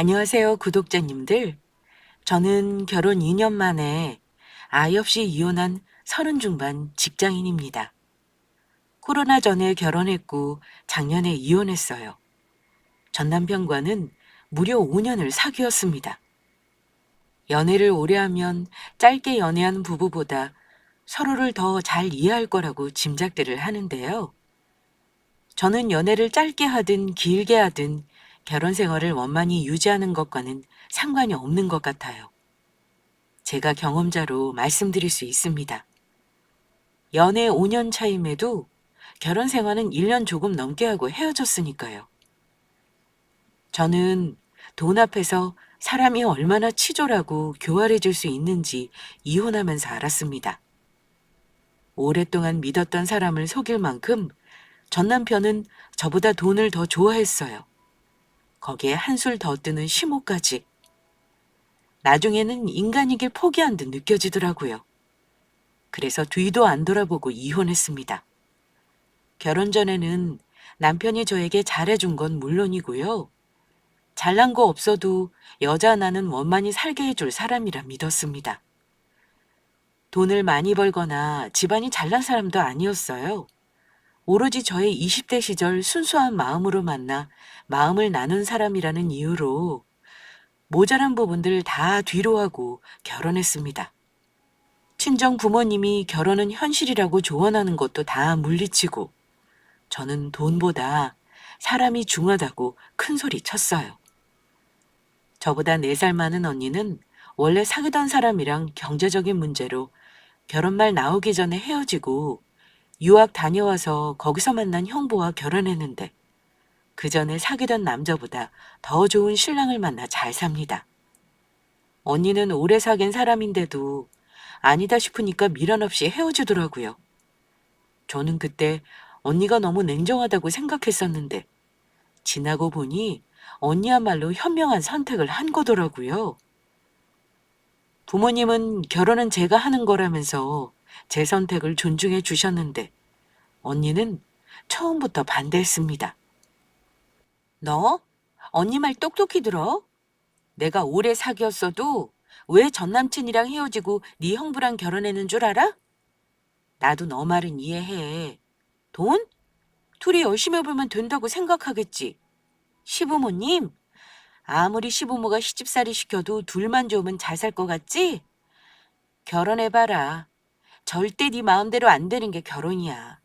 안녕하세요, 구독자님들. 저는 결혼 2년 만에 아이 없이 이혼한 30 중반 직장인입니다. 코로나 전에 결혼했고 작년에 이혼했어요. 전 남편과는 무려 5년을 사귀었습니다. 연애를 오래 하면 짧게 연애한 부부보다 서로를 더 잘 이해할 거라고 짐작들을 하는데요. 저는 연애를 짧게 하든 길게 하든 결혼 생활을 원만히 유지하는 것과는 상관이 없는 것 같아요. 제가 경험자로 말씀드릴 수 있습니다. 연애 5년 차임에도 결혼 생활은 1년 조금 넘게 하고 헤어졌으니까요. 저는 돈 앞에서 사람이 얼마나 치졸하고 교활해질 수 있는지 이혼하면서 알았습니다. 오랫동안 믿었던 사람을 속일 만큼 전 남편은 저보다 돈을 더 좋아했어요. 거기에 한술 더 뜨는 심호까지. 나중에는 인간이길 포기한 듯 느껴지더라고요. 그래서 뒤도 안 돌아보고 이혼했습니다. 결혼 전에는 남편이 저에게 잘해준 건 물론이고요. 잘난 거 없어도 여자 나는 원만히 살게 해줄 사람이라 믿었습니다. 돈을 많이 벌거나 집안이 잘난 사람도 아니었어요. 오로지 저의 20대 시절 순수한 마음으로 만나 마음을 나눈 사람이라는 이유로 모자란 부분들 다 뒤로 하고 결혼했습니다. 친정 부모님이 결혼은 현실이라고 조언하는 것도 다 물리치고 저는 돈보다 사람이 중요하다고 큰 소리 쳤어요. 저보다 4살 많은 언니는 원래 사귀던 사람이랑 경제적인 문제로 결혼 말 나오기 전에 헤어지고 유학 다녀와서 거기서 만난 형부와 결혼했는데 그 전에 사귀던 남자보다 더 좋은 신랑을 만나 잘 삽니다. 언니는 오래 사귄 사람인데도 아니다 싶으니까 미련 없이 헤어지더라고요. 저는 그때 언니가 너무 냉정하다고 생각했었는데 지나고 보니 언니야말로 현명한 선택을 한 거더라고요. 부모님은 결혼은 제가 하는 거라면서 제 선택을 존중해 주셨는데 언니는 처음부터 반대했습니다. 너? 언니 말 똑똑히 들어? 내가 오래 사귀었어도 왜 전 남친이랑 헤어지고 네 형부랑 결혼했는 줄 알아? 나도 너 말은 이해해. 돈? 둘이 열심히 벌면 된다고 생각하겠지. 시부모님? 아무리 시부모가 시집살이 시켜도 둘만 좋으면 잘 살 것 같지? 결혼해봐라. 절대 네 마음대로 안 되는 게 결혼이야.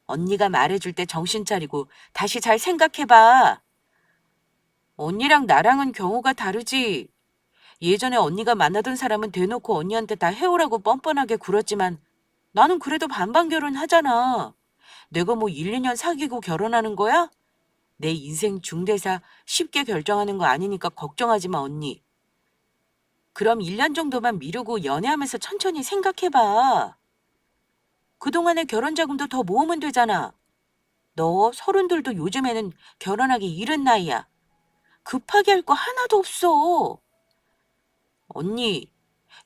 언니가 말해줄 때 정신 차리고 다시 잘 생각해봐. 언니랑 나랑은 경우가 다르지. 예전에 언니가 만나던 사람은 대놓고 언니한테 다 해오라고 뻔뻔하게 굴었지만 나는 그래도 반반 결혼하잖아. 내가 뭐 1, 2년 사귀고 결혼하는 거야? 내 인생 중대사 쉽게 결정하는 거 아니니까 걱정하지 마, 언니. 그럼 1년 정도만 미루고 연애하면서 천천히 생각해봐. 그동안의 결혼 자금도 더 모으면 되잖아. 너 30들도 요즘에는 결혼하기 이른 나이야. 급하게 할 거 하나도 없어. 언니,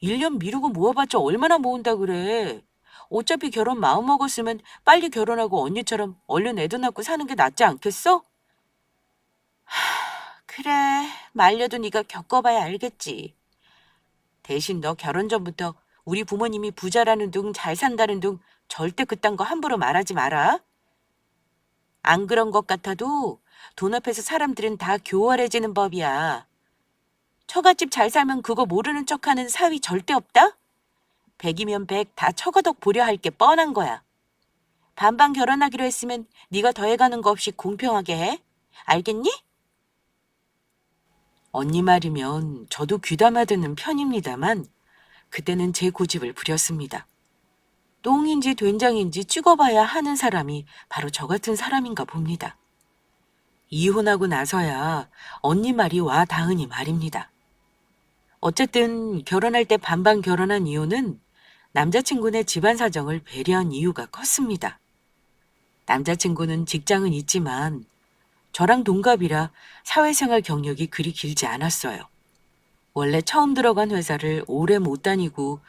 1년 미루고 모아봤자 얼마나 모은다 그래. 어차피 결혼 마음먹었으면 빨리 결혼하고 언니처럼 얼른 애도 낳고 사는 게 낫지 않겠어? 그래, 말려도 네가 겪어봐야 알겠지. 대신 너 결혼 전부터 우리 부모님이 부자라는 둥 잘 산다는 둥 절대 그딴 거 함부로 말하지 마라. 안 그런 것 같아도 돈 앞에서 사람들은 다 교활해지는 법이야. 처갓집 잘 살면 그거 모르는 척하는 사위 절대 없다? 100이면 100 다 처가덕 보려 할 게 뻔한 거야. 반반 결혼하기로 했으면 네가 더해가는 거 없이 공평하게 해. 알겠니? 언니 말이면 저도 귀담아 듣는 편입니다만 그때는 제 고집을 부렸습니다. 똥인지 된장인지 찍어봐야 하는 사람이 바로 저 같은 사람인가 봅니다. 이혼하고 나서야 언니 말이 와 닿으니 말입니다. 어쨌든 결혼할 때 반반 결혼한 이유는 남자친구네 집안 사정을 배려한 이유가 컸습니다. 남자친구는 직장은 있지만 저랑 동갑이라 사회생활 경력이 그리 길지 않았어요. 원래 처음 들어간 회사를 오래 못 다니고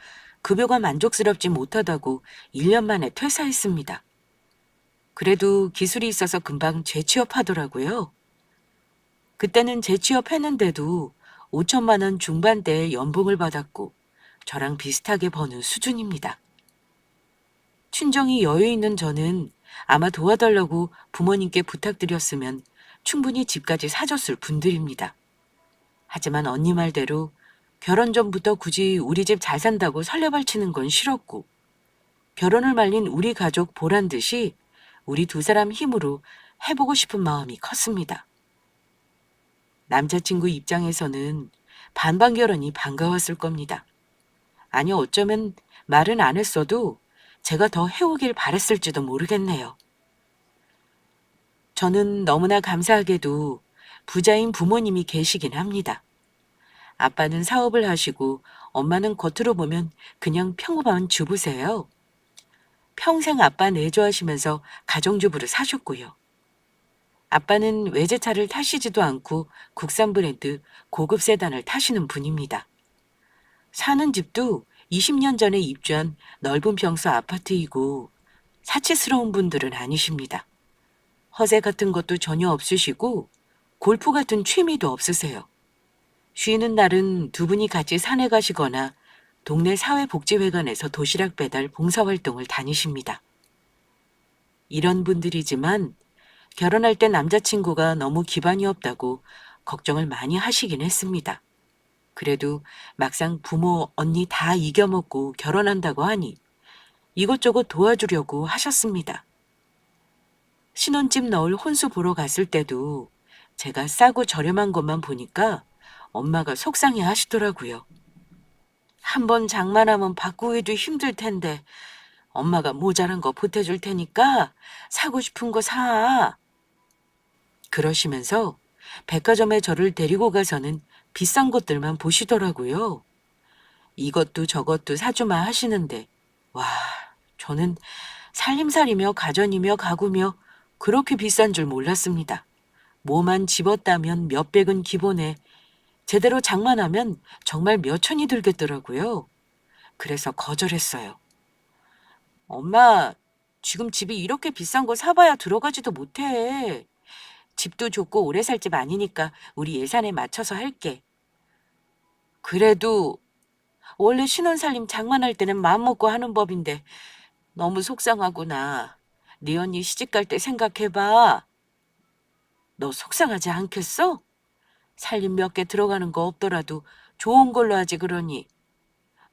급여가 만족스럽지 못하다고 1년 만에 퇴사했습니다. 그래도 기술이 있어서 금방 재취업하더라고요. 그때는 재취업했는데도 5천만 원 중반대의 연봉을 받았고 저랑 비슷하게 버는 수준입니다. 친정이 여유 있는 저는 아마 도와달라고 부모님께 부탁드렸으면 충분히 집까지 사줬을 분들입니다. 하지만 언니 말대로 결혼 전부터 굳이 우리 집 잘 산다고 설레발치는 건 싫었고, 결혼을 말린 우리 가족 보란 듯이 우리 두 사람 힘으로 해보고 싶은 마음이 컸습니다. 남자친구 입장에서는 반반 결혼이 반가웠을 겁니다. 아니, 어쩌면 말은 안 했어도 제가 더 해오길 바랬을지도 모르겠네요. 저는 너무나 감사하게도 부자인 부모님이 계시긴 합니다. 아빠는 사업을 하시고 엄마는 겉으로 보면 그냥 평범한 주부세요. 평생 아빠 내조하시면서 가정주부를 사셨고요. 아빠는 외제차를 타시지도 않고 국산 브랜드 고급 세단을 타시는 분입니다. 사는 집도 20년 전에 입주한 넓은 평수 아파트이고 사치스러운 분들은 아니십니다. 허세 같은 것도 전혀 없으시고 골프 같은 취미도 없으세요. 쉬는 날은 두 분이 같이 산에 가시거나 동네 사회복지회관에서 도시락 배달 봉사활동을 다니십니다. 이런 분들이지만 결혼할 때 남자친구가 너무 기반이 없다고 걱정을 많이 하시긴 했습니다. 그래도 막상 부모, 언니 다 이겨먹고 결혼한다고 하니 이것저것 도와주려고 하셨습니다. 신혼집 넣을 혼수 보러 갔을 때도 제가 싸고 저렴한 것만 보니까 엄마가 속상해 하시더라고요. 한 번 장만하면 바꾸기도 힘들 텐데 엄마가 모자란 거 보태줄 테니까 사고 싶은 거 사. 그러시면서 백화점에 저를 데리고 가서는 비싼 것들만 보시더라고요. 이것도 저것도 사주마 하시는데, 와, 저는 살림살이며 가전이며 가구며 그렇게 비싼 줄 몰랐습니다. 뭐만 집었다면 몇백은 기본에 제대로 장만하면 정말 몇 천이 들겠더라고요. 그래서 거절했어요. 엄마, 지금 집이 이렇게 비싼 거 사봐야 들어가지도 못해. 집도 좋고 오래 살 집 아니니까 우리 예산에 맞춰서 할게. 그래도 원래 신혼살림 장만할 때는 마음먹고 하는 법인데 너무 속상하구나. 네 언니 시집갈 때 생각해봐. 너 속상하지 않겠어? 살림 몇 개 들어가는 거 없더라도 좋은 걸로 하지 그러니.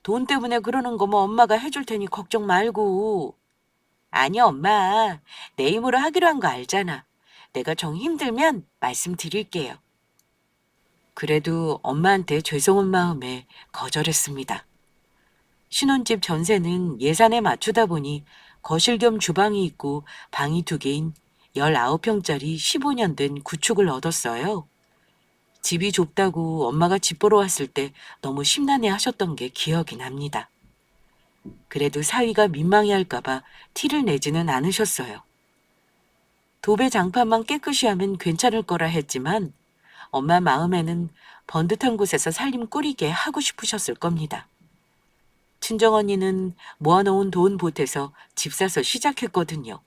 돈 때문에 그러는 거 뭐 엄마가 해줄 테니 걱정 말고. 아니 엄마, 내 힘으로 하기로 한 거 알잖아. 내가 정 힘들면 말씀드릴게요. 그래도 엄마한테 죄송한 마음에 거절했습니다. 신혼집 전세는 예산에 맞추다 보니 거실 겸 주방이 있고 방이 2개인 19평짜리 15년 된 구축을 얻었어요. 집이 좁다고 엄마가 집 보러 왔을 때 너무 심란해 하셨던 게 기억이 납니다. 그래도 사위가 민망해할까봐 티를 내지는 않으셨어요. 도배 장판만 깨끗이 하면 괜찮을 거라 했지만 엄마 마음에는 번듯한 곳에서 살림 꾸리게 하고 싶으셨을 겁니다. 친정언니는 모아놓은 돈 보태서 집 사서 시작했거든요.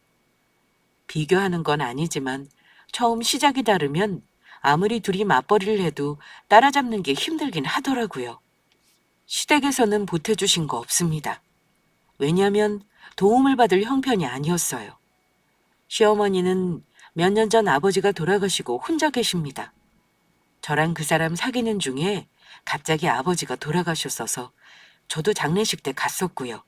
비교하는 건 아니지만 처음 시작이 다르면 아무리 둘이 맞벌이를 해도 따라잡는 게 힘들긴 하더라고요. 시댁에서는 보태주신 거 없습니다. 왜냐하면 도움을 받을 형편이 아니었어요. 시어머니는 몇 년 전 아버지가 돌아가시고 혼자 계십니다. 저랑 그 사람 사귀는 중에 갑자기 아버지가 돌아가셨어서 저도 장례식 때 갔었고요.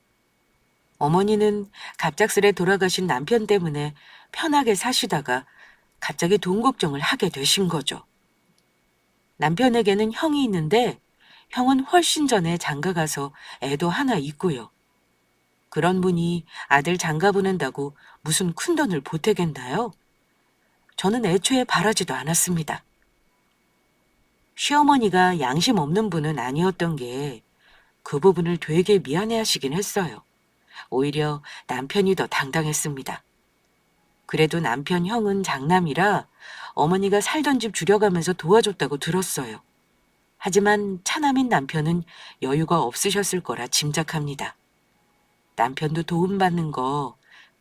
어머니는 갑작스레 돌아가신 남편 때문에 편하게 사시다가 갑자기 돈 걱정을 하게 되신 거죠. 남편에게는 형이 있는데 형은 훨씬 전에 장가 가서 애도 하나 있고요. 그런 분이 아들 장가 보낸다고 무슨 큰돈을 보태겠나요? 저는 애초에 바라지도 않았습니다. 시어머니가 양심 없는 분은 아니었던 게 그 부분을 되게 미안해하시긴 했어요. 오히려 남편이 더 당당했습니다. 그래도 남편 형은 장남이라 어머니가 살던 집 줄여가면서 도와줬다고 들었어요. 하지만 차남인 남편은 여유가 없으셨을 거라 짐작합니다. 남편도 도움받는 거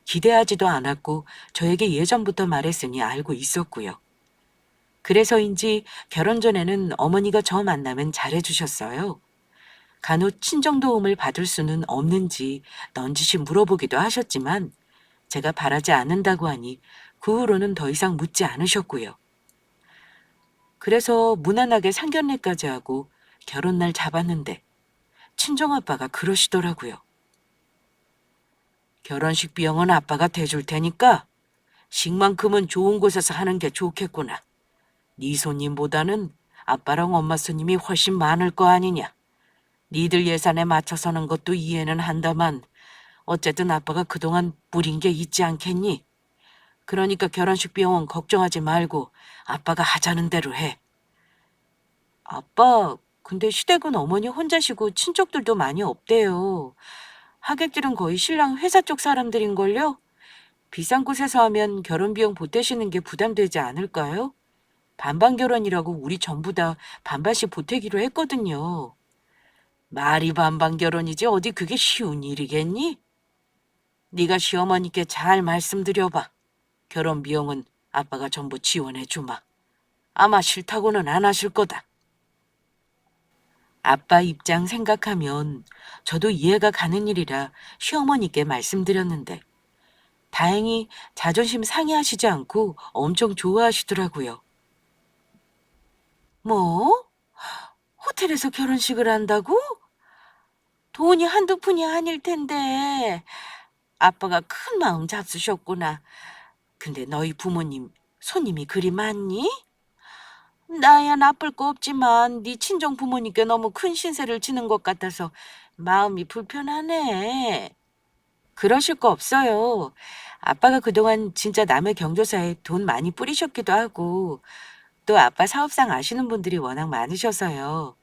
기대하지도 않았고 저에게 예전부터 말했으니 알고 있었고요. 그래서인지 결혼 전에는 어머니가 저 만나면 잘해주셨어요. 간혹 친정 도움을 받을 수는 없는지 넌지시 물어보기도 하셨지만 제가 바라지 않는다고 하니 그 후로는 더 이상 묻지 않으셨고요. 그래서 무난하게 상견례까지 하고 결혼날 잡았는데 친정아빠가 그러시더라고요. 결혼식 비용은 아빠가 대줄 테니까 식만큼은 좋은 곳에서 하는 게 좋겠구나. 네 손님보다는 아빠랑 엄마 손님이 훨씬 많을 거 아니냐. 니들 예산에 맞춰서는 것도 이해는 한다만 어쨌든 아빠가 그동안 뿌린 게 있지 않겠니? 그러니까 결혼식 비용은 걱정하지 말고 아빠가 하자는 대로 해. 아빠, 근데 시댁은 어머니 혼자시고 친척들도 많이 없대요. 하객들은 거의 신랑 회사 쪽 사람들인걸요? 비싼 곳에서 하면 결혼 비용 보태시는 게 부담되지 않을까요? 반반 결혼이라고 우리 전부 다 반반씩 보태기로 했거든요. 말이 반반 결혼이지 어디 그게 쉬운 일이겠니? 네가 시어머니께 잘 말씀드려봐. 결혼 비용은 아빠가 전부 지원해 주마. 아마 싫다고는 안 하실 거다. 아빠 입장 생각하면 저도 이해가 가는 일이라 시어머니께 말씀드렸는데 다행히 자존심 상해하시지 않고 엄청 좋아하시더라고요. 뭐? 호텔에서 결혼식을 한다고? 돈이 한두 푼이 아닐 텐데. 아빠가 큰 마음 잡수셨구나. 근데 너희 부모님 손님이 그리 많니? 나야 나쁠 거 없지만 네 친정 부모님께 너무 큰 신세를 지는 것 같아서 마음이 불편하네. 그러실 거 없어요. 아빠가 그동안 진짜 남의 경조사에 돈 많이 뿌리셨기도 하고 또 아빠 사업상 아시는 분들이 워낙 많으셔서요.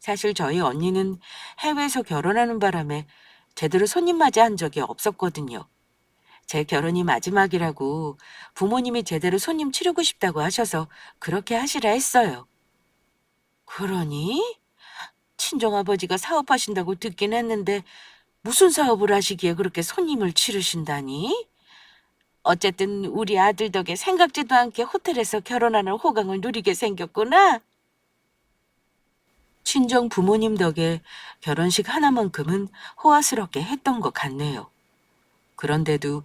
사실 저희 언니는 해외에서 결혼하는 바람에 제대로 손님 맞이한 적이 없었거든요. 제 결혼이 마지막이라고 부모님이 제대로 손님 치르고 싶다고 하셔서 그렇게 하시라 했어요. 그러니? 친정아버지가 사업하신다고 듣긴 했는데 무슨 사업을 하시기에 그렇게 손님을 치르신다니? 어쨌든 우리 아들 덕에 생각지도 않게 호텔에서 결혼하는 호강을 누리게 생겼구나. 친정 부모님 덕에 결혼식 하나만큼은 호화스럽게 했던 것 같네요. 그런데도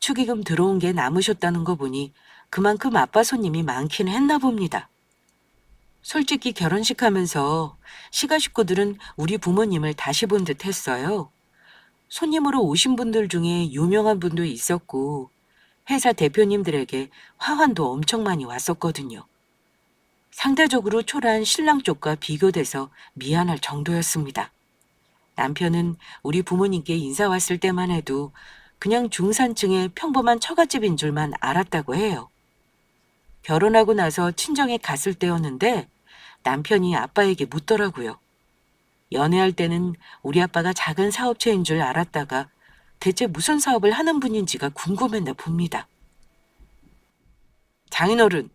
축의금 들어온 게 남으셨다는 거 보니 그만큼 아빠 손님이 많긴 했나 봅니다. 솔직히 결혼식 하면서 시가 식구들은 우리 부모님을 다시 본 듯 했어요. 손님으로 오신 분들 중에 유명한 분도 있었고 회사 대표님들에게 화환도 엄청 많이 왔었거든요. 상대적으로 초라한 신랑 쪽과 비교돼서 미안할 정도였습니다. 남편은 우리 부모님께 인사 왔을 때만 해도 그냥 중산층의 평범한 처갓집인 줄만 알았다고 해요. 결혼하고 나서 친정에 갔을 때였는데 남편이 아빠에게 묻더라고요. 연애할 때는 우리 아빠가 작은 사업체인 줄 알았다가 대체 무슨 사업을 하는 분인지가 궁금했나 봅니다. 장인어른,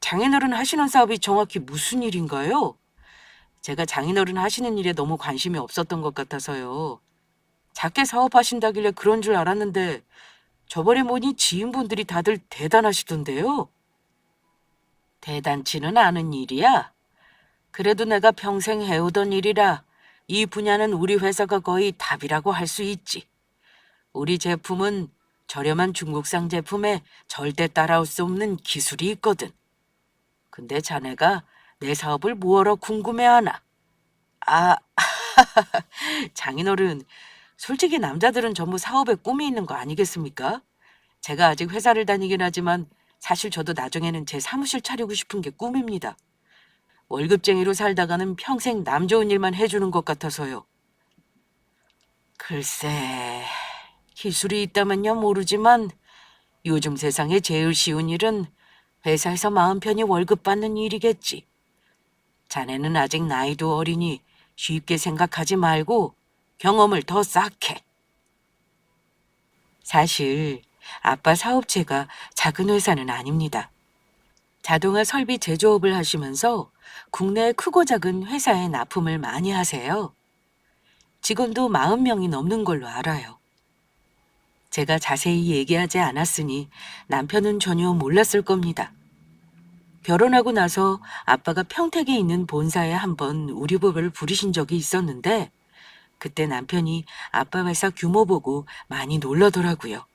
장인어른 하시는 사업이 정확히 무슨 일인가요? 제가 장인어른 하시는 일에 너무 관심이 없었던 것 같아서요. 작게 사업하신다길래 그런 줄 알았는데 저번에 보니 지인분들이 다들 대단하시던데요. 대단치는 않은 일이야. 그래도 내가 평생 해오던 일이라 이 분야는 우리 회사가 거의 답이라고 할 수 있지. 우리 제품은 저렴한 중국산 제품에 절대 따라올 수 없는 기술이 있거든. 근데 자네가 내 사업을 뭐하러 궁금해하나? 아, 장인어른, 솔직히 남자들은 전부 사업에 꿈이 있는 거 아니겠습니까? 제가 아직 회사를 다니긴 하지만 사실 저도 나중에는 제 사무실 차리고 싶은 게 꿈입니다. 월급쟁이로 살다가는 평생 남 좋은 일만 해주는 것 같아서요. 글쎄, 기술이 있다면야 모르지만 요즘 세상에 제일 쉬운 일은 회사에서 마음 편히 월급 받는 일이겠지. 자네는 아직 나이도 어리니 쉽게 생각하지 말고 경험을 더 쌓게. 사실 아빠 사업체가 작은 회사는 아닙니다. 자동화 설비 제조업을 하시면서 국내 크고 작은 회사에 납품을 많이 하세요. 직원도 40명이 넘는 걸로 알아요. 제가 자세히 얘기하지 않았으니 남편은 전혀 몰랐을 겁니다. 결혼하고 나서 아빠가 평택에 있는 본사에 한번 우리 부부를 부르신 적이 있었는데 그때 남편이 아빠 회사 규모 보고 많이 놀라더라고요.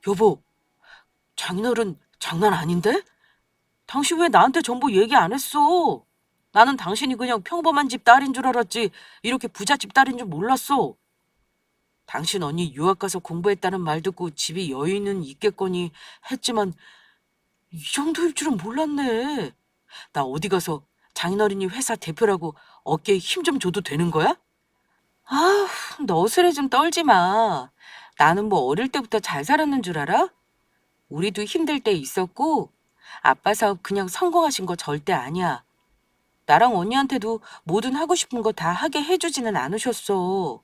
여보, 장인어른 장난 아닌데? 당신 왜 나한테 전부 얘기 안 했어? 나는 당신이 그냥 평범한 집 딸인 줄 알았지 이렇게 부잣집 딸인 줄 몰랐어. 당신 언니 유학 가서 공부했다는 말 듣고 집이 여유는 있겠거니 했지만 이 정도일 줄은 몰랐네. 나 어디 가서 장인어른이 회사 대표라고 어깨에 힘 좀 줘도 되는 거야? 아우, 너스레 좀 떨지 마. 나는 뭐 어릴 때부터 잘 살았는 줄 알아? 우리도 힘들 때 있었고 아빠 사업 그냥 성공하신 거 절대 아니야. 나랑 언니한테도 뭐든 하고 싶은 거 다 하게 해주지는 않으셨어.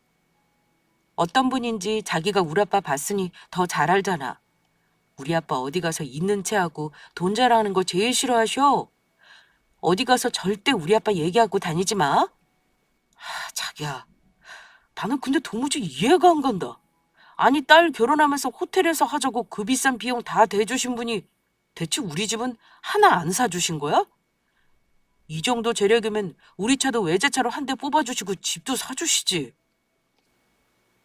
어떤 분인지 자기가 우리 아빠 봤으니 더 잘 알잖아. 우리 아빠 어디 가서 있는 채 하고 돈 자랑하는 거 제일 싫어하셔. 어디 가서 절대 우리 아빠 얘기하고 다니지 마. 자기야, 나는 근데 도무지 이해가 안 간다. 아니, 딸 결혼하면서 호텔에서 하자고 그 비싼 비용 다 대주신 분이 대체 우리 집은 하나 안 사주신 거야? 이 정도 재력이면 우리 차도 외제차로 한 대 뽑아주시고 집도 사주시지.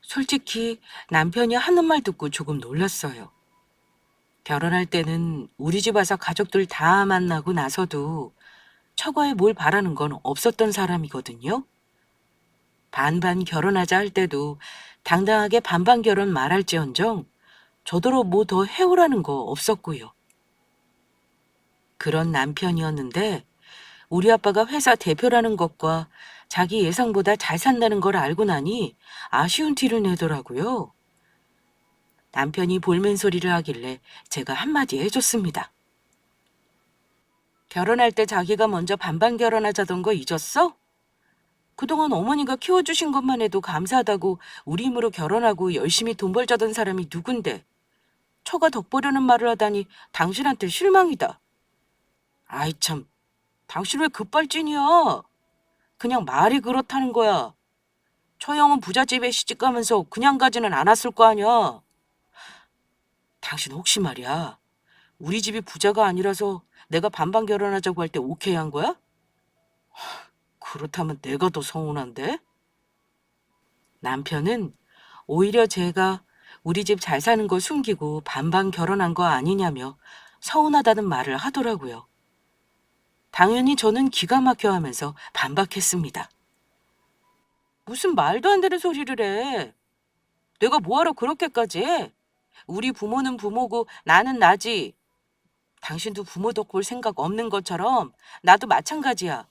솔직히 남편이 하는 말 듣고 조금 놀랐어요. 결혼할 때는 우리 집 와서 가족들 다 만나고 나서도 처가에 뭘 바라는 건 없었던 사람이거든요. 반반 결혼하자 할 때도 당당하게 반반 결혼 말할지언정 저더러 뭐 더 해오라는 거 없었고요. 그런 남편이었는데 우리 아빠가 회사 대표라는 것과 자기 예상보다 잘 산다는 걸 알고 나니 아쉬운 티를 내더라고요. 남편이 볼멘 소리를 하길래 제가 한마디 해줬습니다. 결혼할 때 자기가 먼저 반반 결혼하자던 거 잊었어? 그동안 어머니가 키워주신 것만 해도 감사하다고 우리 힘으로 결혼하고 열심히 돈 벌자던 사람이 누군데 처가 덕보려는 말을 하다니 당신한테 실망이다. 아이 참, 당신 왜 급발진이야? 그냥 말이 그렇다는 거야. 처형은 부잣집에 시집가면서 그냥 가지는 않았을 거 아니야. 당신 혹시 말이야. 우리 집이 부자가 아니라서 내가 반반 결혼하자고 할 때 오케이 한 거야? 그렇다면 내가 더 서운한데? 남편은 오히려 제가 우리 집 잘 사는 거 숨기고 반반 결혼한 거 아니냐며 서운하다는 말을 하더라고요. 당연히 저는 기가 막혀 하면서 반박했습니다. 무슨 말도 안 되는 소리를 해. 내가 뭐하러 그렇게까지 해? 우리 부모는 부모고 나는 나지. 당신도 부모 덕볼 생각 없는 것처럼 나도 마찬가지야.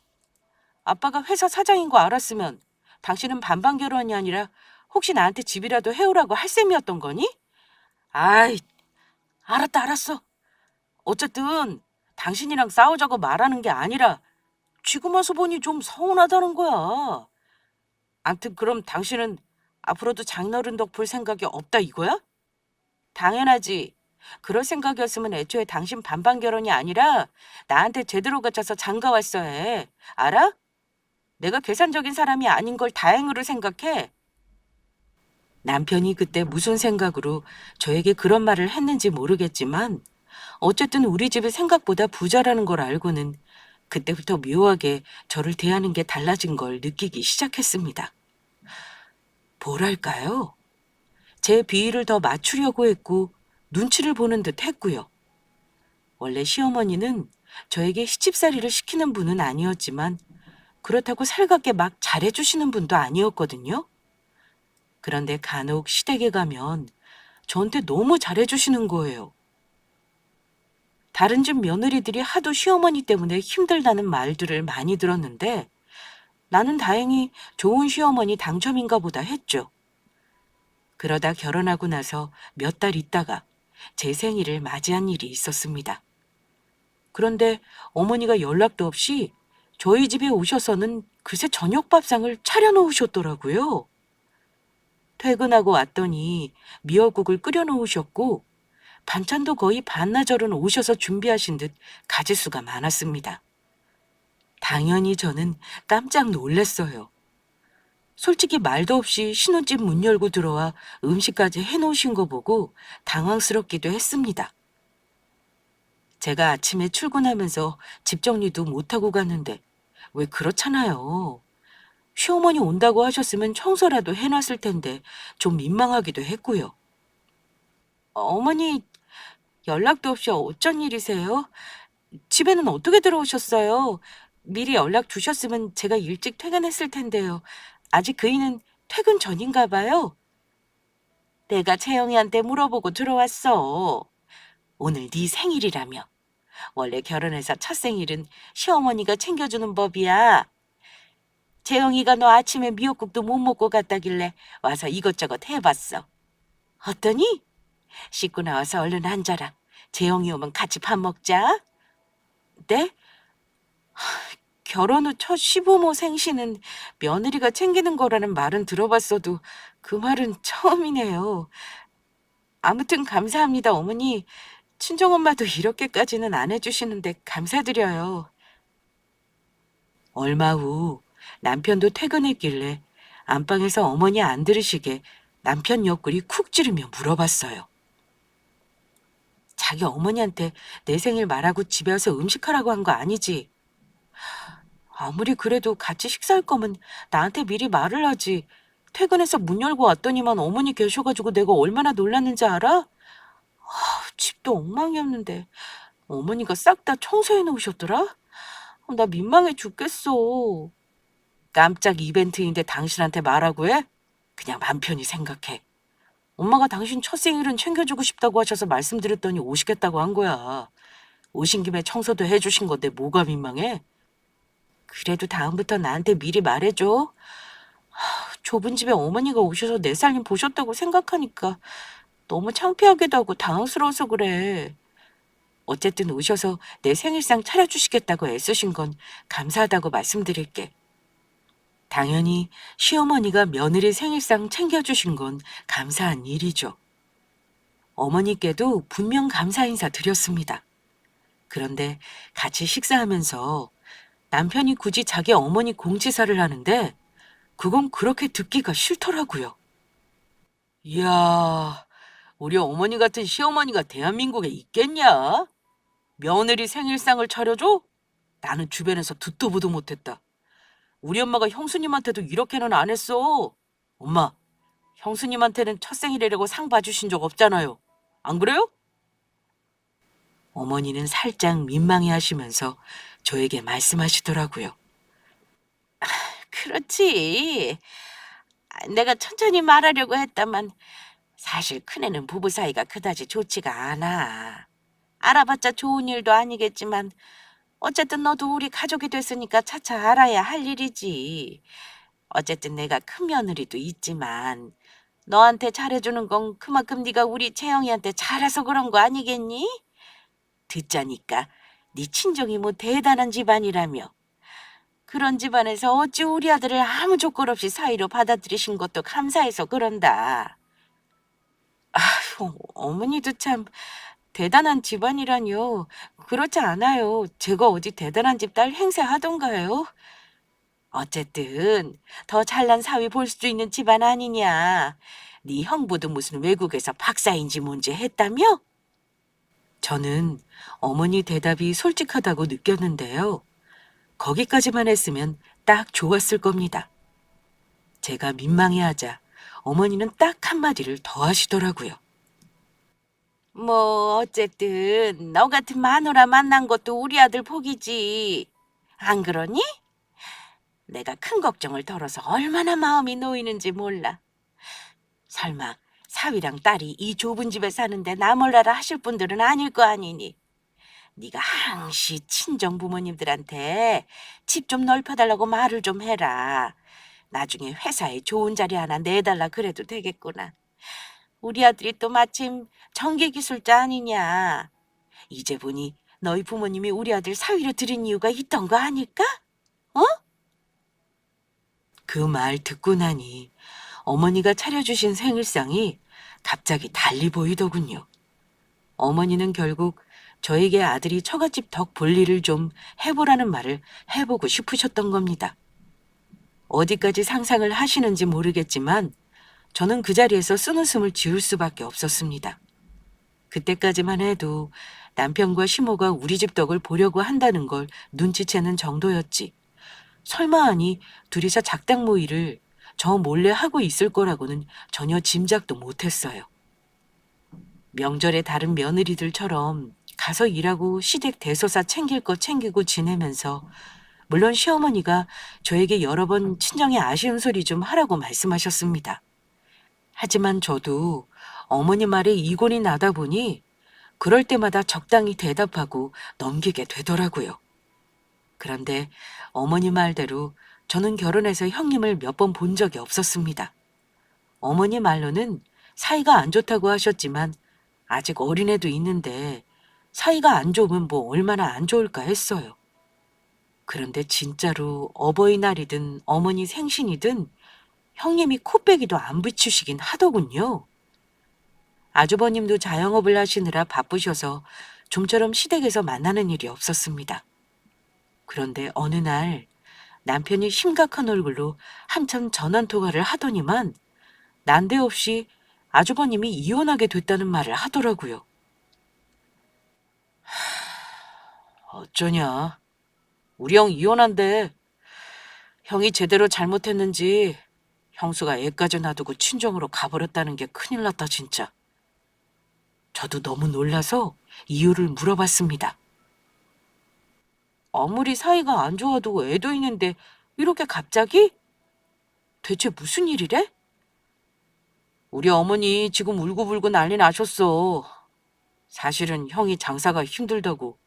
아빠가 회사 사장인 거 알았으면 당신은 반반 결혼이 아니라 혹시 나한테 집이라도 해오라고 할 셈이었던 거니? 아이, 알았다, 알았어. 어쨌든 당신이랑 싸우자고 말하는 게 아니라 지금 와서 보니 좀 서운하다는 거야. 암튼 그럼 당신은 앞으로도 장인어른 덕볼 생각이 없다 이거야? 당연하지. 그럴 생각이었으면 애초에 당신 반반 결혼이 아니라 나한테 제대로 갖춰서 장가 왔어야 해. 알아? 내가 계산적인 사람이 아닌 걸 다행으로 생각해. 남편이 그때 무슨 생각으로 저에게 그런 말을 했는지 모르겠지만 어쨌든 우리 집이 생각보다 부자라는 걸 알고는 그때부터 묘하게 저를 대하는 게 달라진 걸 느끼기 시작했습니다. 뭐랄까요? 제 비위를 더 맞추려고 했고 눈치를 보는 듯 했고요. 원래 시어머니는 저에게 시집살이를 시키는 분은 아니었지만 그렇다고 살갑게 막 잘해주시는 분도 아니었거든요. 그런데 간혹 시댁에 가면 저한테 너무 잘해주시는 거예요. 다른 집 며느리들이 하도 시어머니 때문에 힘들다는 말들을 많이 들었는데 나는 다행히 좋은 시어머니 당첨인가 보다 했죠. 그러다 결혼하고 나서 몇 달 있다가 제 생일을 맞이한 일이 있었습니다. 그런데 어머니가 연락도 없이 저희 집에 오셔서는 그새 저녁 밥상을 차려놓으셨더라고요. 퇴근하고 왔더니 미역국을 끓여놓으셨고 반찬도 거의 반나절은 오셔서 준비하신 듯 가짓수가 많았습니다. 당연히 저는 깜짝 놀랐어요. 솔직히 말도 없이 신혼집 문 열고 들어와 음식까지 해놓으신 거 보고 당황스럽기도 했습니다. 제가 아침에 출근하면서 집 정리도 못하고 갔는데 왜 그렇잖아요. 시어머니 온다고 하셨으면 청소라도 해놨을 텐데 좀 민망하기도 했고요. 어머니 연락도 없이 어쩐 일이세요? 집에는 어떻게 들어오셨어요? 미리 연락 주셨으면 제가 일찍 퇴근했을 텐데요. 아직 그이는 퇴근 전인가 봐요. 내가 채영이한테 물어보고 들어왔어. 오늘 네 생일이라며. 원래 결혼해서 첫 생일은 시어머니가 챙겨주는 법이야. 재영이가 너 아침에 미역국도 못 먹고 갔다길래 와서 이것저것 해봤어. 어떠니? 씻고 나와서 얼른 앉아라. 재영이 오면 같이 밥 먹자. 네? 결혼 후 첫 시부모 생신은 며느리가 챙기는 거라는 말은 들어봤어도 그 말은 처음이네요. 아무튼 감사합니다, 어머니. 친정엄마도 이렇게까지는 안 해주시는데 감사드려요. 얼마 후 남편도 퇴근했길래 안방에서 어머니 안 들으시게 남편 옆구리 쿡 찌르며 물어봤어요. 자기 어머니한테 내 생일 말하고 집에 와서 음식하라고 한 거 아니지? 아무리 그래도 같이 식사할 거면 나한테 미리 말을 하지. 퇴근해서 문 열고 왔더니만 어머니 계셔가지고 내가 얼마나 놀랐는지 알아? 집도 엉망이었는데 어머니가 싹 다 청소해 놓으셨더라? 나 민망해 죽겠어. 깜짝 이벤트인데 당신한테 말하고 해? 그냥 맘 편히 생각해. 엄마가 당신 첫 생일은 챙겨주고 싶다고 하셔서 말씀드렸더니 오시겠다고 한 거야. 오신 김에 청소도 해주신 건데 뭐가 민망해? 그래도 다음부터 나한테 미리 말해줘. 좁은 집에 어머니가 오셔서 내 살림 보셨다고 생각하니까 너무 창피하기도 하고 당황스러워서 그래. 어쨌든 오셔서 내 생일상 차려주시겠다고 애쓰신 건 감사하다고 말씀드릴게. 당연히 시어머니가 며느리 생일상 챙겨주신 건 감사한 일이죠. 어머니께도 분명 감사 인사 드렸습니다. 그런데 같이 식사하면서 남편이 굳이 자기 어머니 공지사를 하는데 그건 그렇게 듣기가 싫더라고요. 이야, 우리 어머니 같은 시어머니가 대한민국에 있겠냐? 며느리 생일상을 차려줘? 나는 주변에서 듣도 보도 못했다. 우리 엄마가 형수님한테도 이렇게는 안 했어. 엄마, 형수님한테는 첫 생일이라고 상 봐주신 적 없잖아요. 안 그래요? 어머니는 살짝 민망해 하시면서 저에게 말씀하시더라고요. 그렇지. 내가 천천히 말하려고 했다만 사실 큰애는 부부 사이가 그다지 좋지가 않아. 알아봤자 좋은 일도 아니겠지만 어쨌든 너도 우리 가족이 됐으니까 차차 알아야 할 일이지. 어쨌든 내가 큰 며느리도 있지만 너한테 잘해주는 건 그만큼 네가 우리 채영이한테 잘해서 그런 거 아니겠니? 듣자니까 네 친정이 뭐 대단한 집안이라며. 그런 집안에서 어찌 우리 아들을 아무 조건 없이 사위로 받아들이신 것도 감사해서 그런다. 아휴, 어머니도 참 대단한 집안이라뇨. 그렇지 않아요. 제가 어디 대단한 집 딸 행세하던가요? 어쨌든 더 잘난 사위 볼 수 있는 집안 아니냐. 네 형부도 무슨 외국에서 박사인지 뭔지 했다며? 저는 어머니 대답이 솔직하다고 느꼈는데요. 거기까지만 했으면 딱 좋았을 겁니다. 제가 민망해하자 어머니는 딱 한마디를 더 하시더라고요. 뭐 어쨌든 너 같은 마누라 만난 것도 우리 아들 복이지. 안 그러니? 내가 큰 걱정을 덜어서 얼마나 마음이 놓이는지 몰라. 설마 사위랑 딸이 이 좁은 집에 사는데 나 몰라라 하실 분들은 아닐 거 아니니. 네가 항시 친정 부모님들한테 집 좀 넓혀달라고 말을 좀 해라. 나중에 회사에 좋은 자리 하나 내달라 그래도 되겠구나. 우리 아들이 또 마침 전기기술자 아니냐. 이제 보니 너희 부모님이 우리 아들 사위로 들인 이유가 있던 거 아닐까? 어? 그 말 듣고 나니 어머니가 차려주신 생일상이 갑자기 달리 보이더군요. 어머니는 결국 저에게 아들이 처갓집 덕 볼 일을 좀 해보라는 말을 해보고 싶으셨던 겁니다. 어디까지 상상을 하시는지 모르겠지만 저는 그 자리에서 쓴웃음을 지을 수밖에 없었습니다. 그때까지만 해도 남편과 시모가 우리 집 덕을 보려고 한다는 걸 눈치채는 정도였지. 설마 하니 둘이서 작당 모의를 저 몰래 하고 있을 거라고는 전혀 짐작도 못했어요. 명절에 다른 며느리들처럼 가서 일하고 시댁 대소사 챙길 거 챙기고 지내면서 물론 시어머니가 저에게 여러 번 친정에 아쉬운 소리 좀 하라고 말씀하셨습니다. 하지만 저도 어머니 말에 이곤이 나다 보니 그럴 때마다 적당히 대답하고 넘기게 되더라고요. 그런데 어머니 말대로 저는 결혼해서 형님을 몇 번 본 적이 없었습니다. 어머니 말로는 사이가 안 좋다고 하셨지만 아직 어린애도 있는데 사이가 안 좋으면 뭐 얼마나 안 좋을까 했어요. 그런데 진짜로 어버이날이든 어머니 생신이든 형님이 코빼기도 안 비추시긴 하더군요. 아주버님도 자영업을 하시느라 바쁘셔서 좀처럼 시댁에서 만나는 일이 없었습니다. 그런데 어느 날 남편이 심각한 얼굴로 한참 전화통화를 하더니만 난데없이 아주버님이 이혼하게 됐다는 말을 하더라고요. 어쩌냐. 우리 형 이혼한대. 형이 제대로 잘못했는지 형수가 애까지 놔두고 친정으로 가버렸다는 게 큰일 났다 진짜. 저도 너무 놀라서 이유를 물어봤습니다. 아무리 사이가 안 좋아도 애도 있는데 이렇게 갑자기? 대체 무슨 일이래? 우리 어머니 지금 울고불고 난리 나셨어. 사실은 형이 장사가 힘들다고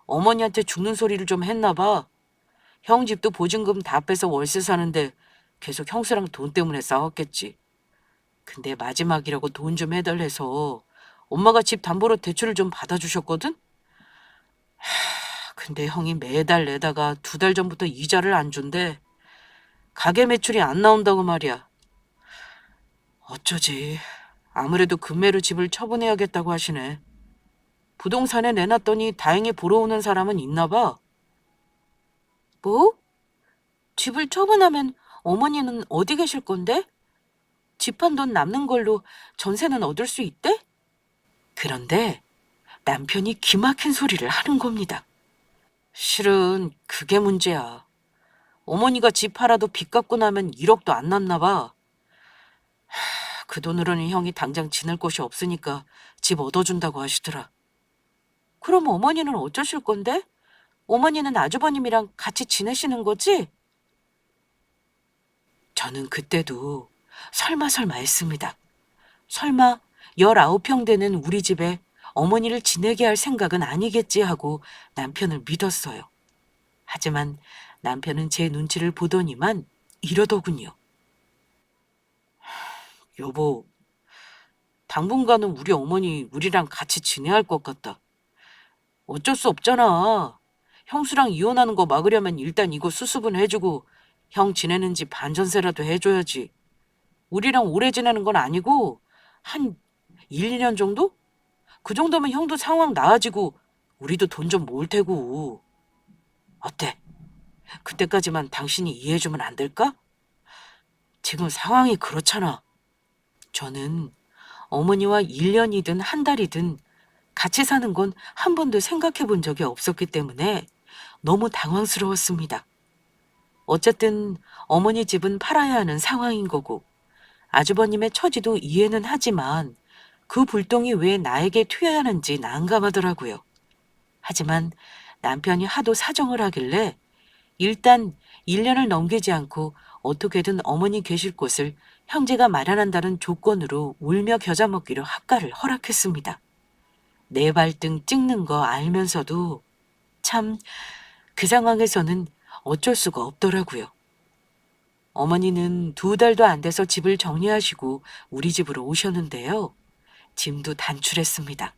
어머니한테 죽는 소리를 좀 했나 봐. 형 집도 보증금 다 빼서 월세 사는데 계속 형수랑 돈 때문에 싸웠겠지. 근데 마지막이라고 돈 좀 해달래서 엄마가 집 담보로 대출을 좀 받아주셨거든? 근데 형이 매달 내다가 2달 전부터 이자를 안 준대. 가게 매출이 안 나온다고 말이야. 어쩌지. 아무래도 금매로 집을 처분해야겠다고 하시네. 부동산에 내놨더니 다행히 보러 오는 사람은 있나 봐. 뭐? 집을 처분하면 어머니는 어디 계실 건데? 집 한 돈 남는 걸로 전세는 얻을 수 있대? 그런데 남편이 기막힌 소리를 하는 겁니다. 실은 그게 문제야. 어머니가 집 팔아도 빚 갚고 나면 1억도 안 남나 봐. 그 돈으로는 형이 당장 지낼 곳이 없으니까 집 얻어준다고 하시더라. 그럼 어머니는 어쩌실 건데? 어머니는 아주버님이랑 같이 지내시는 거지? 저는 그때도 설마 했습니다. 설마 19평 되는 우리 집에 어머니를 지내게 할 생각은 아니겠지 하고 남편을 믿었어요. 하지만 남편은 제 눈치를 보더니만 이러더군요. 여보, 당분간은 우리 어머니 우리랑 같이 지내야 할 것 같다. 어쩔 수 없잖아. 형수랑 이혼하는 거 막으려면 일단 이거 수습은 해주고 형 지내는 집 반전세라도 해줘야지. 우리랑 오래 지내는 건 아니고 한 1, 2년 정도? 그 정도면 형도 상황 나아지고 우리도 돈 좀 모을 테고. 어때? 그때까지만 당신이 이해해주면 안 될까? 지금 상황이 그렇잖아. 저는 어머니와 1년이든 한 달이든 같이 사는 건 한 번도 생각해 본 적이 없었기 때문에 너무 당황스러웠습니다. 어쨌든 어머니 집은 팔아야 하는 상황인 거고 아주버님의 처지도 이해는 하지만 그 불똥이 왜 나에게 튀어야 하는지 난감하더라고요. 하지만 남편이 하도 사정을 하길래 일단 1년을 넘기지 않고 어떻게든 어머니 계실 곳을 형제가 마련한다는 조건으로 울며 겨자 먹기로 합가를 허락했습니다. 내 발등 찍는 거 알면서도 참 그 상황에서는 어쩔 수가 없더라고요. 어머니는 2달도 안 돼서 집을 정리하시고 우리 집으로 오셨는데요. 짐도 단출했습니다.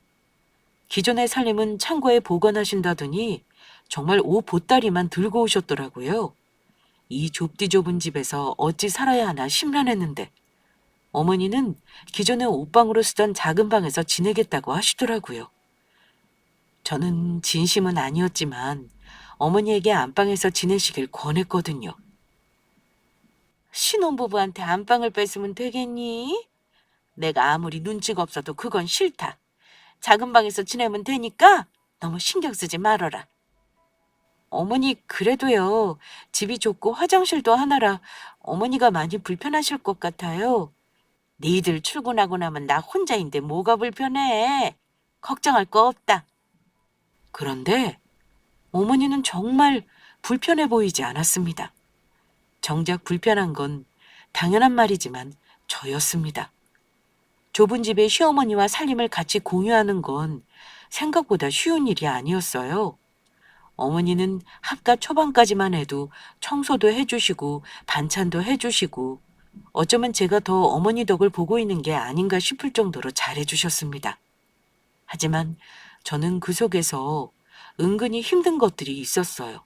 기존의 살림은 창고에 보관하신다더니 정말 옷 보따리만 들고 오셨더라고요. 이 좁디 좁은 집에서 어찌 살아야 하나 심란했는데 어머니는 기존에 옷방으로 쓰던 작은 방에서 지내겠다고 하시더라고요. 저는 진심은 아니었지만 어머니에게 안방에서 지내시길 권했거든요. 신혼부부한테 안방을 뺏으면 되겠니? 내가 아무리 눈치가 없어도 그건 싫다. 작은 방에서 지내면 되니까 너무 신경 쓰지 말어라. 어머니, 그래도요. 집이 좁고 화장실도 하나라 어머니가 많이 불편하실 것 같아요. 니들 출근하고 나면 나 혼자인데 뭐가 불편해. 걱정할 거 없다. 그런데 어머니는 정말 불편해 보이지 않았습니다. 정작 불편한 건 당연한 말이지만 저였습니다. 좁은 집에 시어머니와 살림을 같이 공유하는 건 생각보다 쉬운 일이 아니었어요. 어머니는 합가 초반까지만 해도 청소도 해주시고 반찬도 해주시고 어쩌면 제가 더 어머니 덕을 보고 있는 게 아닌가 싶을 정도로 잘해주셨습니다. 하지만 저는 그 속에서 은근히 힘든 것들이 있었어요.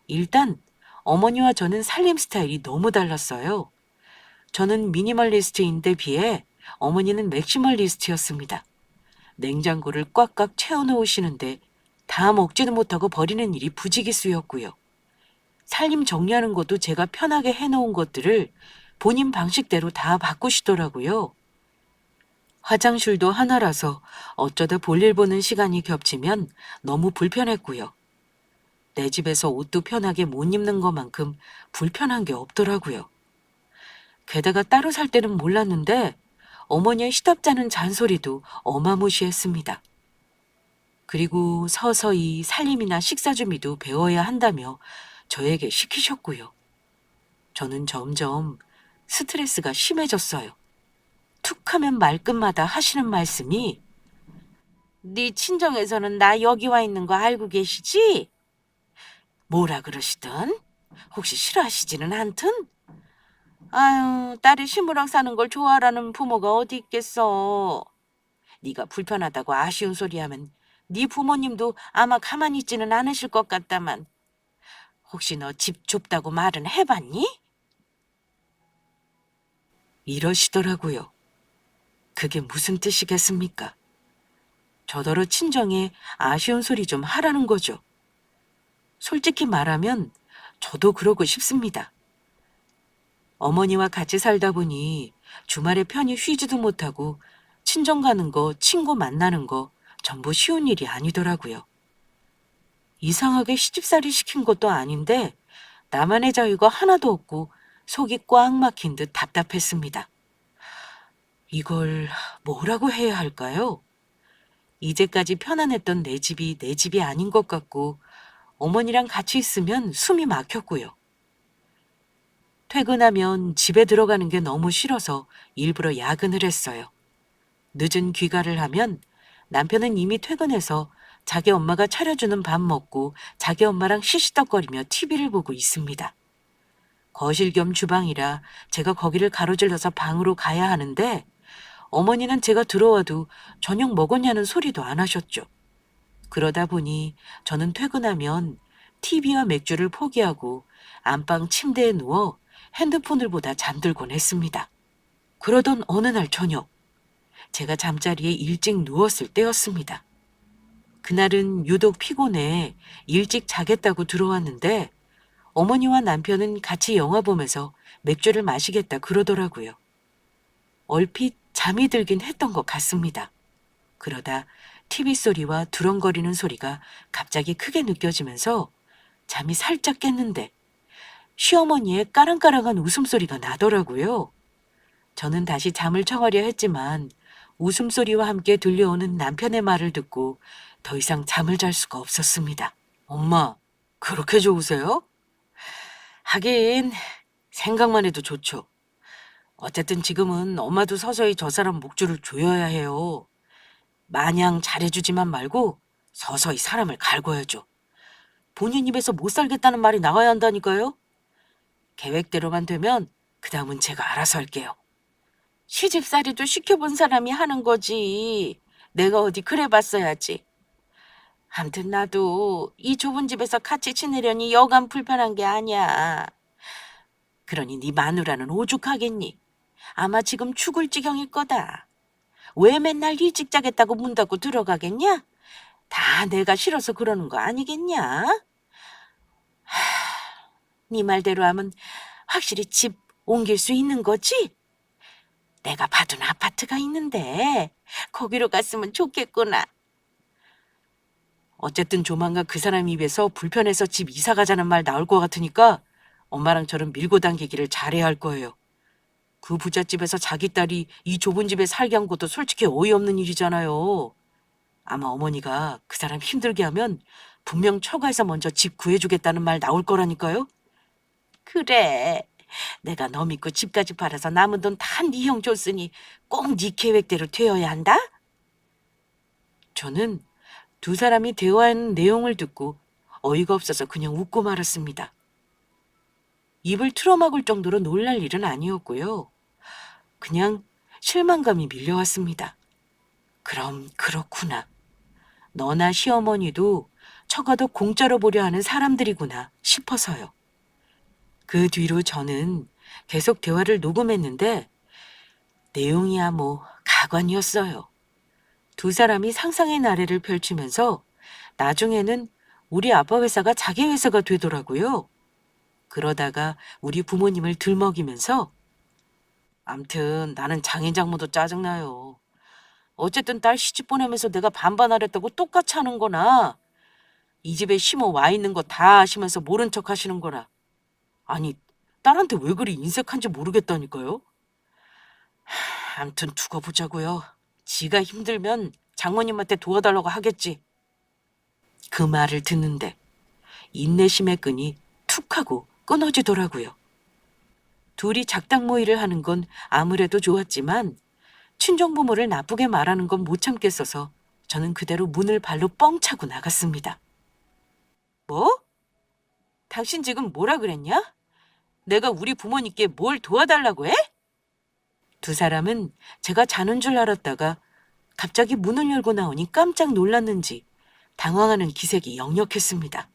일단 어머니와 저는 살림 스타일이 너무 달랐어요. 저는 미니멀리스트인데 비해 어머니는 맥시멀리스트였습니다. 냉장고를 꽉꽉 채워놓으시는데 다 먹지도 못하고 버리는 일이 부지기수였고요. 살림 정리하는 것도 제가 편하게 해놓은 것들을 본인 방식대로 다 바꾸시더라고요. 화장실도 하나라서 어쩌다 볼일 보는 시간이 겹치면 너무 불편했고요. 내 집에서 옷도 편하게 못 입는 것만큼 불편한 게 없더라고요. 게다가 따로 살 때는 몰랐는데 어머니의 시답잖은 잔소리도 어마무시했습니다. 그리고 서서히 살림이나 식사 준비도 배워야 한다며 저에게 시키셨고요. 저는 점점 스트레스가 심해졌어요. 툭하면 말끝마다 하시는 말씀이 네 친정에서는 나 여기 와 있는 거 알고 계시지? 뭐라 그러시든 혹시 싫어하시지는 않든? 아유, 딸이 시무랑 사는 걸 좋아하라는 부모가 어디 있겠어. 네가 불편하다고 아쉬운 소리 하면 네 부모님도 아마 가만히 있지는 않으실 것 같다만 혹시 너 집 좁다고 말은 해봤니? 이러시더라고요. 그게 무슨 뜻이겠습니까? 저더러 친정에 아쉬운 소리 좀 하라는 거죠. 솔직히 말하면 저도 그러고 싶습니다. 어머니와 같이 살다 보니 주말에 편히 쉬지도 못하고 친정 가는 거, 친구 만나는 거 전부 쉬운 일이 아니더라고요. 이상하게 시집살이 시킨 것도 아닌데 나만의 자유가 하나도 없고 속이 꽉 막힌 듯 답답했습니다. 이걸 뭐라고 해야 할까요? 이제까지 편안했던 내 집이 내 집이 아닌 것 같고 어머니랑 같이 있으면 숨이 막혔고요. 퇴근하면 집에 들어가는 게 너무 싫어서 일부러 야근을 했어요. 늦은 귀가를 하면 남편은 이미 퇴근해서 자기 엄마가 차려주는 밥 먹고 자기 엄마랑 시시떡거리며 TV를 보고 있습니다. 거실 겸 주방이라 제가 거기를 가로질러서 방으로 가야 하는데 어머니는 제가 들어와도 저녁 먹었냐는 소리도 안 하셨죠. 그러다 보니 저는 퇴근하면 TV와 맥주를 포기하고 안방 침대에 누워 핸드폰을 보다 잠들곤 했습니다. 그러던 어느 날 저녁, 제가 잠자리에 일찍 누웠을 때였습니다. 그날은 유독 피곤해 일찍 자겠다고 들어왔는데 어머니와 남편은 같이 영화 보면서 맥주를 마시겠다 그러더라고요. 얼핏 잠이 들긴 했던 것 같습니다. 그러다 TV 소리와 두렁거리는 소리가 갑자기 크게 느껴지면서 잠이 살짝 깼는데 시어머니의 까랑까랑한 웃음소리가 나더라고요. 저는 다시 잠을 청하려 했지만 웃음소리와 함께 들려오는 남편의 말을 듣고 더 이상 잠을 잘 수가 없었습니다. 엄마, 그렇게 좋으세요? 하긴 생각만 해도 좋죠. 어쨌든 지금은 엄마도 서서히 저 사람 목줄을 조여야 해요. 마냥 잘해주지만 말고 서서히 사람을 갈궈야죠. 본인 입에서 못 살겠다는 말이 나와야 한다니까요. 계획대로만 되면 그 다음은 제가 알아서 할게요. 시집살이도 시켜본 사람이 하는 거지. 내가 어디 그래봤어야지. 암튼 나도 이 좁은 집에서 같이 지내려니 여간 불편한 게 아니야. 그러니 네 마누라는 오죽하겠니? 아마 지금 죽을 지경일 거다. 왜 맨날 일찍 자겠다고 문 닫고 들어가겠냐? 다 내가 싫어서 그러는 거 아니겠냐? 네 말대로 하면 확실히 집 옮길 수 있는 거지? 내가 봐둔 아파트가 있는데 거기로 갔으면 좋겠구나. 어쨌든 조만간 그 사람 입에서 불편해서 집 이사 가자는 말 나올 것 같으니까 엄마랑 저를 밀고 당기기를 잘해야 할 거예요. 그 부잣집에서 자기 딸이 이 좁은 집에 살게 한 것도 솔직히 어이없는 일이잖아요. 아마 어머니가 그 사람 힘들게 하면 분명 처가에서 먼저 집 구해주겠다는 말 나올 거라니까요. 그래. 내가 너 믿고 집까지 팔아서 남은 돈 다 네 형 줬으니 꼭 네 계획대로 되어야 한다? 저는 두 사람이 대화하는 내용을 듣고 어이가 없어서 그냥 웃고 말았습니다. 입을 틀어막을 정도로 놀랄 일은 아니었고요. 그냥 실망감이 밀려왔습니다. 그럼 그렇구나. 너나 시어머니도 처가도 공짜로 보려 하는 사람들이구나 싶어서요. 그 뒤로 저는 계속 대화를 녹음했는데 내용이야 뭐 가관이었어요. 두 사람이 상상의 나래를 펼치면서 나중에는 우리 아빠 회사가 자기 회사가 되더라고요. 그러다가 우리 부모님을 들먹이면서 암튼 나는 장인장모도 짜증나요. 어쨌든 딸 시집 보내면서 내가 반반하랬다고 똑같이 하는 거나 이 집에 심어 와 있는 거 다 아시면서 모른 척 하시는 거나 아니 딸한테 왜 그리 인색한지 모르겠다니까요. 암튼 두고 보자고요. 지가 힘들면 장모님한테 도와달라고 하겠지. 그 말을 듣는데 인내심의 끈이 툭 하고 끊어지더라고요. 둘이 작당 모의를 하는 건 아무래도 좋았지만 친정부모를 나쁘게 말하는 건 못 참겠어서 저는 그대로 문을 발로 뻥 차고 나갔습니다. 뭐? 당신 지금 뭐라 그랬냐? 내가 우리 부모님께 뭘 도와달라고 해? 두 사람은 제가 자는 줄 알았다가 갑자기 문을 열고 나오니 깜짝 놀랐는지 당황하는 기색이 역력했습니다.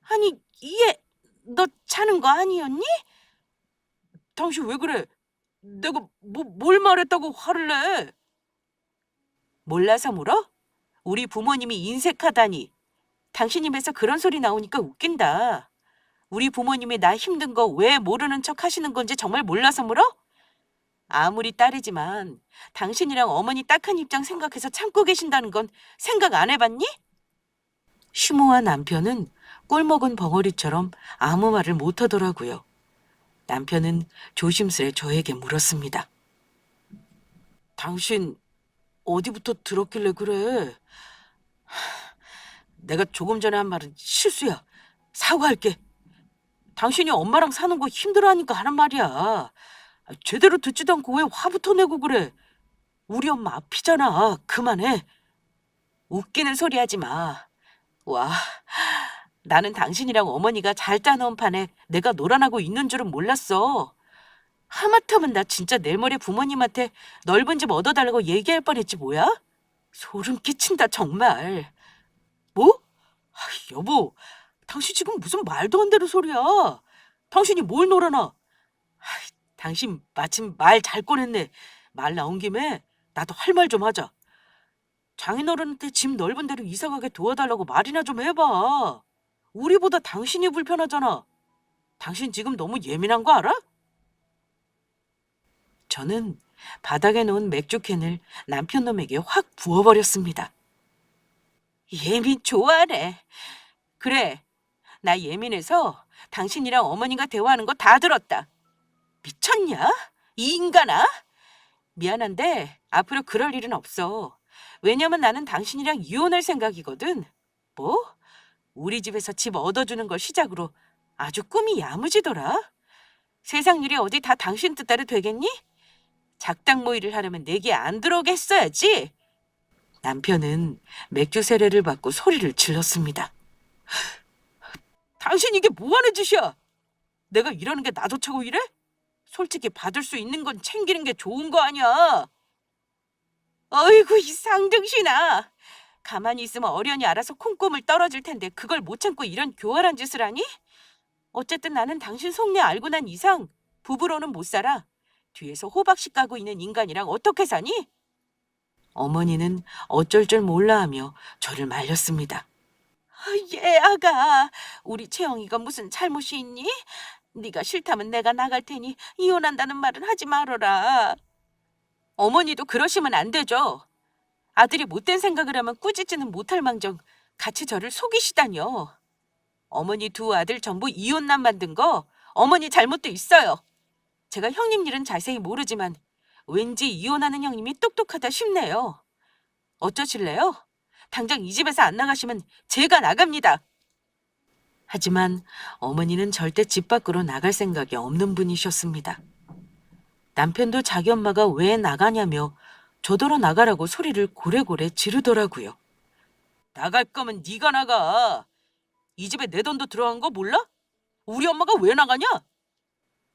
아니, 얘, 너 자는 거 아니었니? 당신 왜 그래? 내가 뭘 말했다고 화를 내? 몰라서 물어? 우리 부모님이 인색하다니. 당신 입에서 그런 소리 나오니까 웃긴다. 우리 부모님이 나 힘든 거 왜 모르는 척 하시는 건지 정말 몰라서 물어? 아무리 딸이지만 당신이랑 어머니 딱한 입장 생각해서 참고 계신다는 건 생각 안 해봤니? 휴모한 남편은 꿀먹은 벙어리처럼 아무 말을 못하더라고요. 남편은 조심스레 저에게 물었습니다. 당신 어디부터 들었길래 그래? 내가 조금 전에 한 말은 실수야. 사과할게. 당신이 엄마랑 사는 거 힘들어하니까 하는 말이야. 제대로 듣지도 않고 왜 화부터 내고 그래? 우리 엄마 앞이잖아. 그만해. 웃기는 소리 하지 마. 와, 나는 당신이랑 어머니가 잘 짜놓은 판에 내가 놀아나고 있는 줄은 몰랐어. 하마터면 나 진짜 내일 모레 부모님한테 넓은 집 얻어달라고 얘기할 뻔했지 뭐야? 소름 끼친다 정말. 뭐? 아, 여보, 당신 지금 무슨 말도 안 되는 소리야. 당신이 뭘 놀아나? 당신 마침 말 잘 꺼냈네. 말 나온 김에 나도 할 말 좀 하자. 장인어른한테 집 넓은 데로 이사가게 도와달라고 말이나 좀 해봐. 우리보다 당신이 불편하잖아. 당신 지금 너무 예민한 거 알아? 저는 바닥에 놓은 맥주캔을 남편 놈에게 확 부어버렸습니다. 예민 좋아하네. 그래, 나 예민해서 당신이랑 어머니가 대화하는 거 다 들었다. 미쳤냐? 이 인간아? 미안한데 앞으로 그럴 일은 없어. 왜냐면 나는 당신이랑 이혼할 생각이거든. 뭐? 우리 집에서 집 얻어주는 걸 시작으로 아주 꿈이 야무지더라. 세상 일이 어디 다 당신 뜻대로 되겠니? 작당 모의를 하려면 내게 안 들어오게 했어야지. 남편은 맥주 세례를 받고 소리를 질렀습니다. 당신 이게 뭐하는 짓이야? 내가 이러는 게 나도 차고 이래? 솔직히 받을 수 있는 건 챙기는 게 좋은 거 아니야. 어이구 이 상등신아. 가만히 있으면 어련히 알아서 콩고물 떨어질 텐데 그걸 못 참고 이런 교활한 짓을 하니? 어쨌든 나는 당신 속내 알고 난 이상 부부로는 못 살아. 뒤에서 호박씨 까고 있는 인간이랑 어떻게 사니? 어머니는 어쩔 줄 몰라 하며 저를 말렸습니다. 예, 아가. 우리 채영이가 무슨 잘못이 있니? 네가 싫다면 내가 나갈 테니 이혼한다는 말은 하지 말어라. 어머니도 그러시면 안 되죠. 아들이 못된 생각을 하면 꾸짖지는 못할 망정 같이 저를 속이시다니요. 어머니 두 아들 전부 이혼남 만든 거 어머니 잘못도 있어요. 제가 형님 일은 자세히 모르지만 왠지 이혼하는 형님이 똑똑하다 싶네요. 어쩌실래요? 당장 이 집에서 안 나가시면 제가 나갑니다. 하지만 어머니는 절대 집 밖으로 나갈 생각이 없는 분이셨습니다. 남편도 자기 엄마가 왜 나가냐며 저더러 나가라고 소리를 고래고래 지르더라고요. 나갈 거면 네가 나가. 이 집에 내 돈도 들어간 거 몰라? 우리 엄마가 왜 나가냐?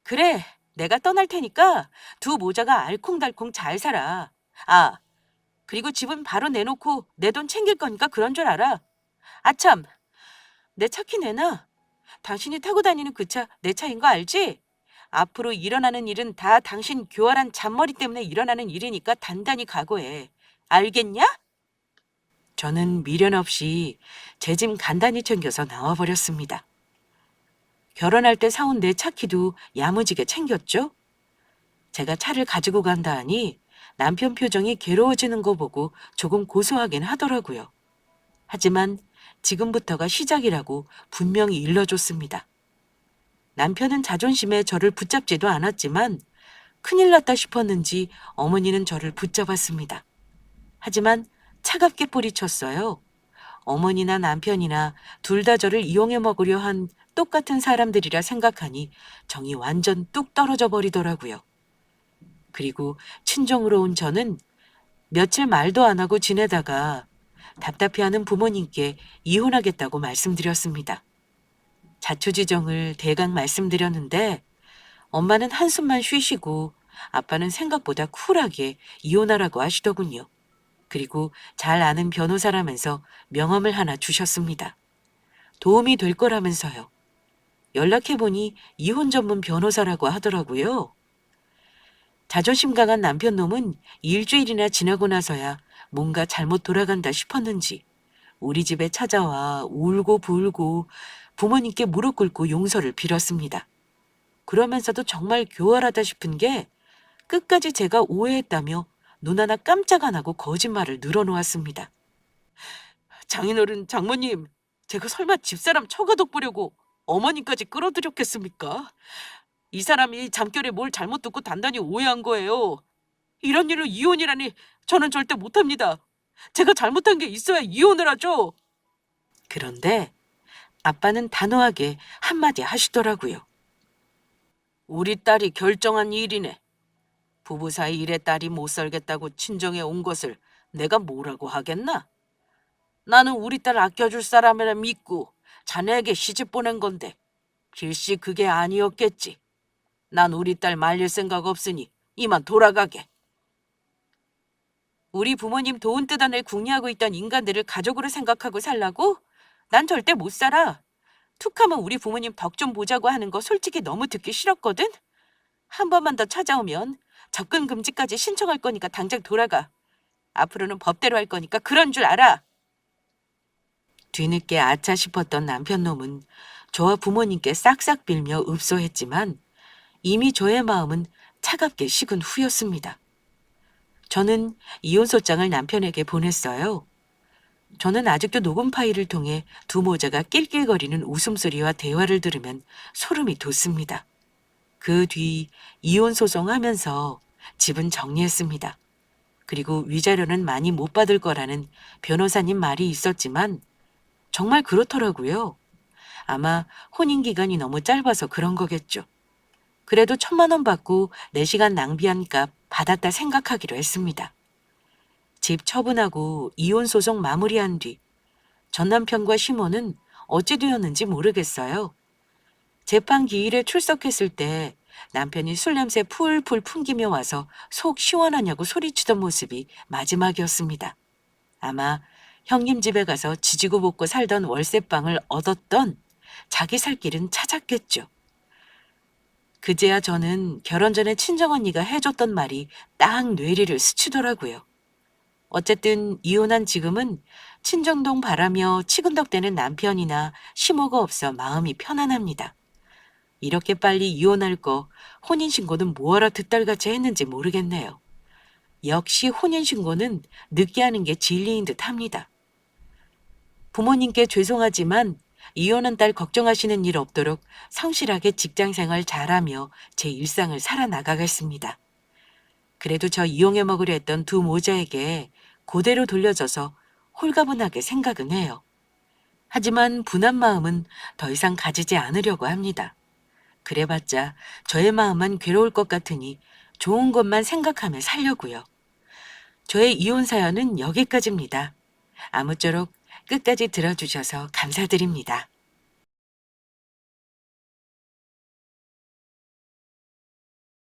그래, 내가 떠날 테니까 두 모자가 알콩달콩 잘 살아. 아, 그리고 집은 바로 내놓고 내 돈 챙길 거니까 그런 줄 알아. 아참, 내 차 키 내놔. 당신이 타고 다니는 그 차 내 차인 거 알지? 앞으로 일어나는 일은 다 당신 교활한 잔머리 때문에 일어나는 일이니까 단단히 각오해. 알겠냐? 저는 미련 없이 제 짐 간단히 챙겨서 나와버렸습니다. 결혼할 때 사온 내 차 키도 야무지게 챙겼죠? 제가 차를 가지고 간다 하니 남편 표정이 괴로워지는 거 보고 조금 고소하긴 하더라고요. 하지만 지금부터가 시작이라고 분명히 일러줬습니다. 남편은 자존심에 저를 붙잡지도 않았지만 큰일 났다 싶었는지 어머니는 저를 붙잡았습니다. 하지만 차갑게 뿌리쳤어요. 어머니나 남편이나 둘 다 저를 이용해 먹으려 한 똑같은 사람들이라 생각하니 정이 완전 뚝 떨어져 버리더라고요. 그리고 친정으로 온 저는 며칠 말도 안 하고 지내다가 답답해하는 부모님께 이혼하겠다고 말씀드렸습니다. 자초지정을 대강 말씀드렸는데 엄마는 한숨만 쉬시고 아빠는 생각보다 쿨하게 이혼하라고 하시더군요. 그리고 잘 아는 변호사라면서 명함을 하나 주셨습니다. 도움이 될 거라면서요. 연락해보니 이혼 전문 변호사라고 하더라고요. 자존심 강한 남편 놈은 일주일이나 지나고 나서야 뭔가 잘못 돌아간다 싶었는지 우리 집에 찾아와 울고 불고 부모님께 무릎 꿇고 용서를 빌었습니다. 그러면서도 정말 교활하다 싶은 게 끝까지 제가 오해했다며 눈 하나 깜짝 안 하고 거짓말을 늘어놓았습니다. 장인어른, 장모님, 제가 설마 집사람 처가 돋보려고 어머니까지 끌어들였겠습니까? 이 사람이 잠결에 뭘 잘못 듣고 단단히 오해한 거예요. 이런 일로 이혼이라니 저는 절대 못합니다. 제가 잘못한 게 있어야 이혼을 하죠. 그런데 아빠는 단호하게 한마디 하시더라고요. 우리 딸이 결정한 일이네. 부부 사이 일에 딸이 못 살겠다고 친정에 온 것을 내가 뭐라고 하겠나? 나는 우리 딸 아껴줄 사람이라 믿고 자네에게 시집 보낸 건데 필시 그게 아니었겠지. 난 우리 딸 말릴 생각 없으니 이만 돌아가게. 우리 부모님 도운 뜯어낼 궁리하고 있던 인간들을 가족으로 생각하고 살라고? 난 절대 못 살아. 툭하면 우리 부모님 덕 좀 보자고 하는 거 솔직히 너무 듣기 싫었거든? 한 번만 더 찾아오면 접근 금지까지 신청할 거니까 당장 돌아가. 앞으로는 법대로 할 거니까 그런 줄 알아. 뒤늦게 아차 싶었던 남편 놈은 저와 부모님께 싹싹 빌며 읍소했지만 이미 저의 마음은 차갑게 식은 후였습니다. 저는 이혼소장을 남편에게 보냈어요. 저는 아직도 녹음 파일을 통해 두 모자가 낄낄거리는 웃음소리와 대화를 들으면 소름이 돋습니다. 그 뒤 이혼 소송하면서 집은 정리했습니다. 그리고 위자료는 많이 못 받을 거라는 변호사님 말이 있었지만 정말 그렇더라고요. 아마 혼인 기간이 너무 짧아서 그런 거겠죠. 그래도 1,000만 원 받고 4시간 낭비한 값 받았다 생각하기로 했습니다. 집 처분하고 이혼 소송 마무리한 뒤 전 남편과 시모는 어찌 되었는지 모르겠어요. 재판 기일에 출석했을 때 남편이 술 냄새 풀풀 풍기며 와서 속 시원하냐고 소리치던 모습이 마지막이었습니다. 아마 형님 집에 가서 지지고 볶고 살던 월세방을 얻었던 자기 살 길은 찾았겠죠. 그제야 저는 결혼 전에 친정언니가 해줬던 말이 딱 뇌리를 스치더라고요. 어쨌든 이혼한 지금은 친정동 바라며 치근덕대는 남편이나 시모가 없어 마음이 편안합니다. 이렇게 빨리 이혼할 거 혼인신고는 뭐하러 득달같이 했는지 모르겠네요. 역시 혼인신고는 늦게 하는 게 진리인 듯 합니다. 부모님께 죄송하지만 이혼한 딸 걱정하시는 일 없도록 성실하게 직장 생활 잘하며 제 일상을 살아나가겠습니다. 그래도 저 이용해 먹으려 했던 두 모자에게 그대로 돌려줘서 홀가분하게 생각은 해요. 하지만 분한 마음은 더 이상 가지지 않으려고 합니다. 그래봤자 저의 마음만 괴로울 것 같으니 좋은 것만 생각하며 살려고요. 저의 이혼 사연은 여기까지입니다. 아무쪼록 끝까지 들어주셔서 감사드립니다.